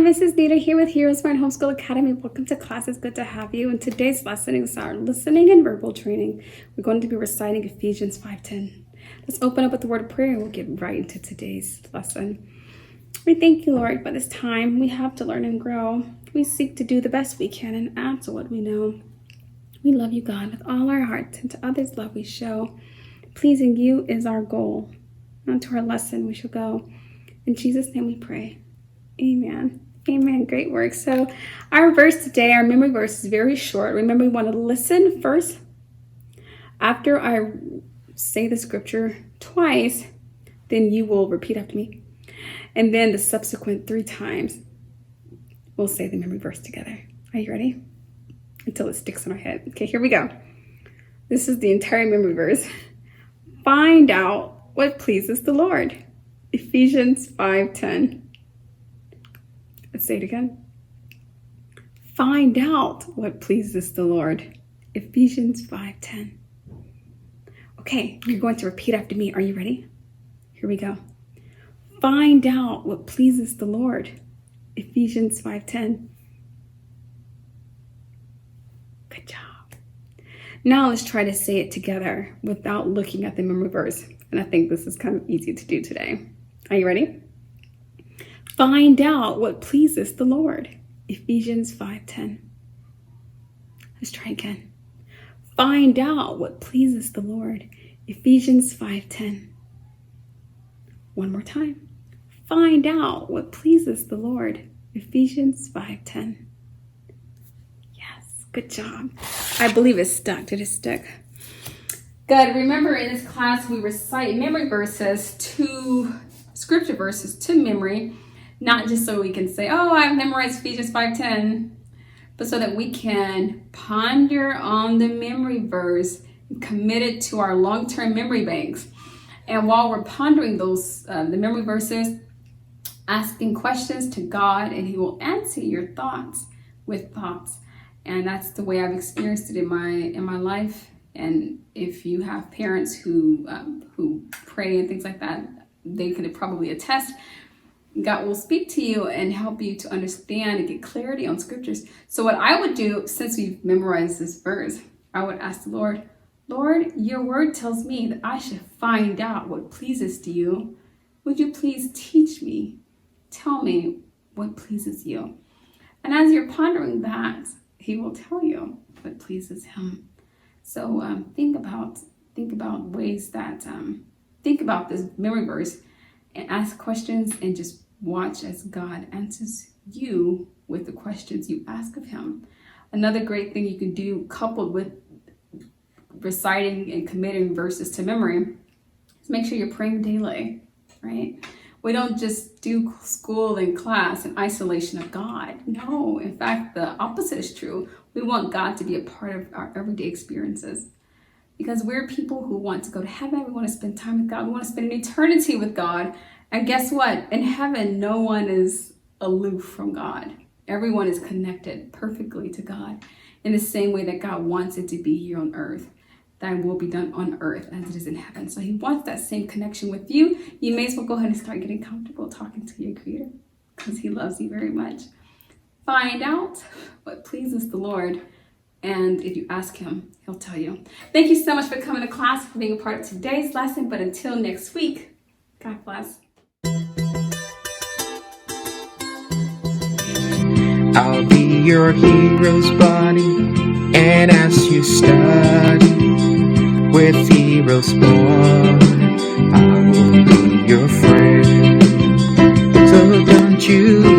Mrs. Nita here with Heroesmart Homeschool Academy. Welcome to class. It's good to have you. And today's lesson is our listening and verbal training. We're going to be reciting Ephesians 5:10. Let's open up with the word of prayer and we'll get right into today's lesson. We thank you, Lord, for this time we have to learn and grow. We seek to do the best we can and add to what we know. We love you, God, with all our hearts, and to others love we show. Pleasing you is our goal. On to our lesson we shall go. In Jesus' name we pray. Amen. Amen. Great work. So our verse today, our memory verse is very short. Remember, we want to listen first. After I say the scripture twice, then you will repeat after me. And then the subsequent 3 times, we'll say the memory verse together. Are you ready? Until it sticks in our head. Okay, here we go. This is the entire memory verse. Find out what pleases the Lord. Ephesians 5:10. Let's say it again. Find out what pleases the Lord. Ephesians 5:10. Okay, you're going to repeat after me. Are you ready? Here we go. Find out what pleases the Lord. Ephesians 5:10. Good job. Now let's try to say it together without looking at the memory verse. And I think this is kind of easy to do today. Are you ready? Find out what pleases the Lord. Ephesians 5:10. Let's try again. Find out what pleases the Lord. Ephesians 5:10. One more time. Find out what pleases the Lord. Ephesians 5:10. Yes, good job. I believe it's stuck. Did it stick? Good. Remember, in this class, we recite memory verses to scripture verses to memory. Not just so we can say, oh, I've memorized Ephesians 5:10, but so that we can ponder on the memory verse and commit it to our long-term memory banks. And while we're pondering those, the memory verses, asking questions to God, and He will answer your thoughts with thoughts. And that's the way I've experienced it in my life. And if you have parents who pray and things like that, they could probably attest. God will speak to you and help you to understand and get clarity on scriptures. So what I would do, since we've memorized this verse, I would ask the Lord, Lord, your word tells me that I should find out what pleases to you. Would you please teach me? Tell me what pleases you. And as you're pondering that, He will tell you what pleases Him. So think about ways that, think about this memory verse and ask questions and just watch as God answers you with the questions you ask of Him. Another great thing you can do, coupled with reciting and committing verses to memory, is make sure you're praying daily, right? We don't just do school and class in isolation of God. No, in fact, the opposite is true. We want God to be a part of our everyday experiences. Because we're people who want to go to heaven. We want to spend time with God. We want to spend an eternity with God. And guess what? In heaven, no one is aloof from God. Everyone is connected perfectly to God in the same way that God wants it to be here on earth. That will be done on earth as it is in heaven. So He wants that same connection with you. You may as well go ahead and start getting comfortable talking to your Creator because He loves you very much. Find out what pleases the Lord. And if you ask Him, He'll tell you. Thank you so much for coming to class, for being a part of today's lesson. But until next week, God bless. I'll be your hero's buddy, and as you study with Heroesmart, I will be your friend. So don't you